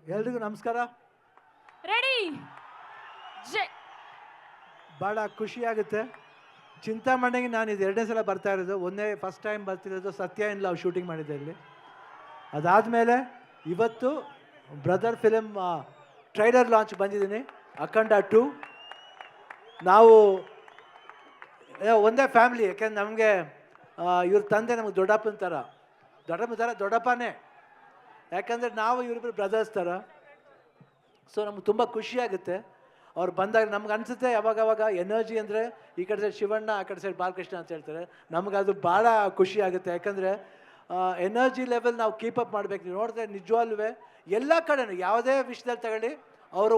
ಎಲ್ರಿಗೂ ನಮಸ್ಕಾರ. ರೆಡಿ. ಭಾಳ ಖುಷಿಯಾಗುತ್ತೆ. ಚಿಂತಾಮಣಿಗೆ ನಾನು ಇದು 2ನೇ ಸಲ ಬರ್ತಾ ಇರೋದು. ಫಸ್ಟ್ ಟೈಮ್ ಬರ್ತಿರೋದು ಸತ್ಯ ಇನ್ ಲವ್ ಶೂಟಿಂಗ್ ಮಾಡಿದ್ದೆ ಇಲ್ಲಿ. ಅದಾದಮೇಲೆ ಇವತ್ತು ಬ್ರದರ್ ಫಿಲಮ್ ಟ್ರೈಲರ್ ಲಾಂಚ್ ಬಂದಿದ್ದೀನಿ. ಅಖಂಡ 2. ನಾವು ಒಂದೇ ಫ್ಯಾಮಿಲಿ. ಯಾಕೆಂದ್ರೆ ನಮಗೆ ಇವ್ರ ತಂದೆ ನಮಗೆ ದೊಡ್ಡಪ್ಪನೇ. ಯಾಕಂದರೆ ನಾವು ಇವರಿಬ್ಬರು ಬ್ರದರ್ಸ್ ಥರ. ಸೊ ನಮ್ಗೆ ತುಂಬ ಖುಷಿಯಾಗುತ್ತೆ ಅವ್ರು ಬಂದಾಗ. ನಮ್ಗೆ ಅನಿಸುತ್ತೆ ಯಾವಾಗವಾಗ ಎನರ್ಜಿ ಅಂದರೆ ಈ ಕಡೆ ಸೈಡ್ ಶಿವಣ್ಣ, ಆ ಕಡೆ ಸೈಡ್ ಬಾಲಕೃಷ್ಣ ಅಂತ ಹೇಳ್ತಾರೆ. ನಮ್ಗೆ ಅದು ಭಾಳ ಖುಷಿ ಆಗುತ್ತೆ. ಯಾಕಂದರೆ ಎನರ್ಜಿ ಲೆವೆಲ್ ನಾವು ಕೀಪಪ್ ಮಾಡಬೇಕು. ನೀವು ನೋಡಿದ್ರೆ ನಿಜವಾಗ್ಲೂ ಎಲ್ಲ ಕಡೆನೂ ಯಾವುದೇ ವಿಷಯದಲ್ಲಿ ತಗೊಳ್ಳಿ ಅವರು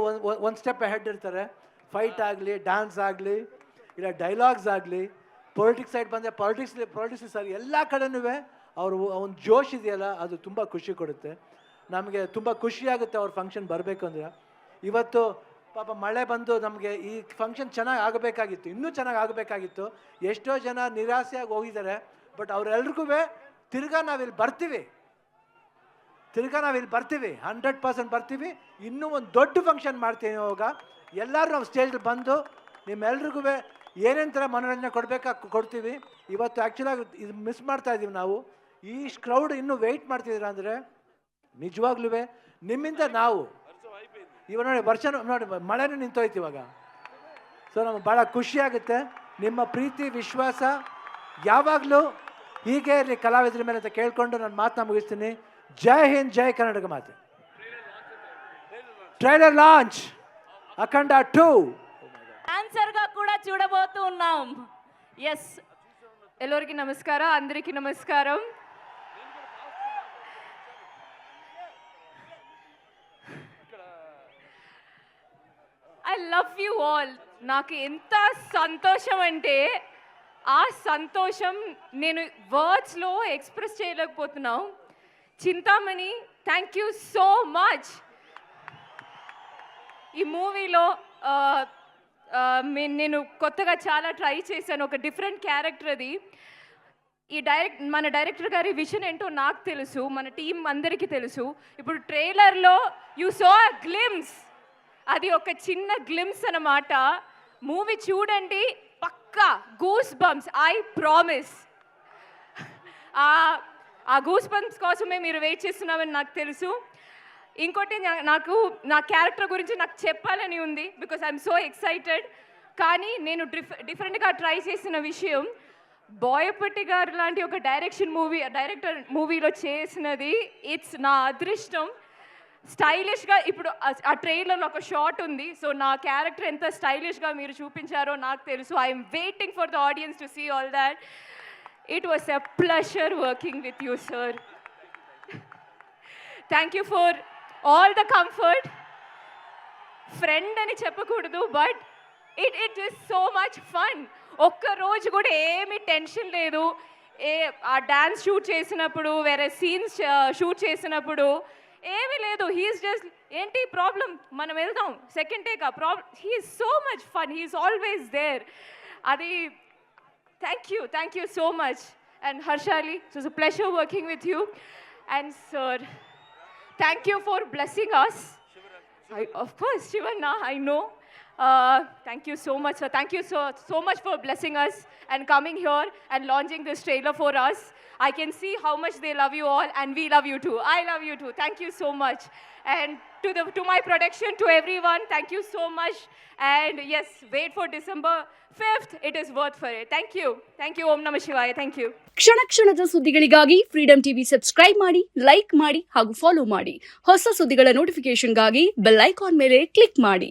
ಒಂದು ಸ್ಟೆಪ್ ಹೆಡ್ ಇರ್ತಾರೆ. ಫೈಟ್ ಆಗಲಿ, ಡ್ಯಾನ್ಸ್ ಆಗಲಿ, ಇಲ್ಲ ಡೈಲಾಗ್ಸ್ ಆಗಲಿ, ಪೊಲಿಟಿಕ್ಸ್ ಸೈಡ್ ಬಂದರೆ ಪೊಲಿಟಿಕ್ಸ್ ಸರಿ, ಎಲ್ಲ ಕಡೆನೂ ಅವರು ಒಂದು ಜೋಶ್ ಇದೆಯಲ್ಲ, ಅದು ತುಂಬ ಖುಷಿ ಕೊಡುತ್ತೆ. ನಮಗೆ ತುಂಬ ಖುಷಿಯಾಗುತ್ತೆ ಅವ್ರ ಫಂಕ್ಷನ್ ಬರಬೇಕು ಅಂದರೆ. ಇವತ್ತು ಪಾಪ ಮಳೆ ಬಂದು ನಮಗೆ ಈ ಫಂಕ್ಷನ್ ಚೆನ್ನಾಗಿ ಆಗಬೇಕಾಗಿತ್ತು, ಇನ್ನೂ ಚೆನ್ನಾಗಿ ಆಗಬೇಕಾಗಿತ್ತು. ಎಷ್ಟೋ ಜನ ನಿರಾಸೆಯಾಗಿ ಹೋಗಿದ್ದಾರೆ. ಬಟ್ ಅವರೆಲ್ರಿಗೂ ತಿರ್ಗಾ ನಾವಿಲ್ಲಿ ಬರ್ತೀವಿ, 100% ಬರ್ತೀವಿ. ಇನ್ನೂ ಒಂದು ದೊಡ್ಡ ಫಂಕ್ಷನ್ ಮಾಡ್ತೀವಿ. ಇವಾಗ ಎಲ್ಲರೂ ನಾವು ಸ್ಟೇಜಲ್ಲಿ ಬಂದು ನಿಮ್ಮೆಲ್ರಿಗೂ ಏನೇನು ಥರ ಮನೋರಂಜನೆ ಕೊಡ್ತೀವಿ. ಇವತ್ತು ಆ್ಯಕ್ಚುಲಾಗಿ ಇದು ಮಿಸ್ ಮಾಡ್ತಾ ಇದ್ದೀವಿ ನಾವು. ಈ ಕ್ರೌಡ್ ಇನ್ನೂ ವೆಯ್ಟ್ ಮಾಡ್ತಿದ್ದೀರ ಅಂದರೆ ನಿಜವಾಗ್ಲೂ ನಿಮ್ಮಿಂದ ನಾವು ಇವಾಗ ನೋಡಿ ಮಳೆನೂ ನಿಂತೋಯ್ತು ಇವಾಗ. ಸೊ ನಮಗೆ ಭಾಳ ಖುಷಿಯಾಗುತ್ತೆ. ನಿಮ್ಮ ಪ್ರೀತಿ ವಿಶ್ವಾಸ ಯಾವಾಗಲೂ ಹೀಗೆ ಇರಲಿ ಕಲಾವಿದರ ಮೇಲೆ ಅಂತ ಕೇಳಿಕೊಂಡು ನಾನು ಮಾತನ್ನ ಮುಗಿಸ್ತೀನಿ. ಜೈ ಹಿಂದ್, ಜೈ ಕರ್ನಾಟಕ ಮಾತೆ. ట్రైలర్ లాంచ్ అఖండ 2 ఆన్సర్ గా కూడా చూడబోతున్నాం. ఎస్, ಎಲ್ಲರಿಗೂ ನಮಸ್ಕಾರ, అందరికీ నమస్కారం. I love you all. నాకు ఎంత సంతోషం అంటే ఆ సంతోషం నేను వర్డ్స్లో ఎక్స్ప్రెస్ చేయలేకపోతున్నాను. Chintamani, thank you so much. ఈ మూవీలో నేను కొత్తగా చాలా ట్రై చేశాను. ఒక డిఫరెంట్ క్యారెక్టర్ అది. మన డైరెక్టర్ గారి విజన్ ఏంటో నాకు తెలుసు, మన టీం అందరికీ తెలుసు. ఇప్పుడు ట్రైలర్లో యూ సో అ గ్లిమ్స్, అది ఒక చిన్న గ్లిమ్స్ అన్నమాట. మూవీ చూడండి, పక్కా గూస్ బంప్స్, ఐ ప్రామిస్. ఆ గూస్ బంప్స్ కోసమే మీరు వెయిట్ చేస్తున్నామని నాకు తెలుసు. ఇంకోటి, నాకు నా క్యారెక్టర్ గురించి నాకు చెప్పాలని ఉంది, బికాస్ ఐఎమ్ సో ఎక్సైటెడ్. కానీ నేను డిఫరెంట్గా ట్రై చేసిన విషయం, బోయపట్టి గారు లాంటి ఒక డైరెక్టర్ మూవీలో చేసినది ఇట్స్ నా అదృష్టం. స్టైలిష్గా ఇప్పుడు ఆ ట్రైలర్లో ఒక షాట్ ఉంది. సో నా క్యారెక్టర్ ఎంత స్టైలిష్గా మీరు చూపించారో నాకు తెలుసు. I'm waiting for the audience to see all that. It was a pleasure working with you sir. Thank you for all the comfort. Friend అని చెప్పకూడదు, but it is so much fun. ఒక్క రోజు కూడా ఏమీ టెన్షన్ లేదు. ఆ dance shoot చేసినప్పుడు, వేరే సీన్స్ షూట్ చేసినప్పుడు ఏమీ లేదు. హీఈస్ జస్ట్ ఏంటి ప్రాబ్లం, మనం వెళ్దాం, సెకండ్ టేక్. ఆ problem, he's so much fun, he's always there. అది thank you so much. And Harshali, it was a pleasure working with you. And sir, thank you for blessing us. Of course, Shivanna, I know. Thank you so much, sir. Thank you so much for blessing us and coming here and launching this trailer for us. I can see how much they love you all, and we love you too. I love you too. Thank you so much. And to my production, to everyone, thank you so much. And yes, wait for December 5th. It is worth for it. Thank you. Om Namah Shivaya. Thank you. ಕ್ಷಣದ ಸುದ್ದಿಗಳಿಗಾಗಿ freedom TV subscribe ಮಾಡಿ, like ಮಾಡಿ ಹಾಗೂ follow ಮಾಡಿ. ಹೊಸ ಸುದ್ದಿಗಳ ನೋಟಿಫಿಕೇಶನ್ಗಾಗಿ bell icon ಮೇಲೆ click ಮಾಡಿ.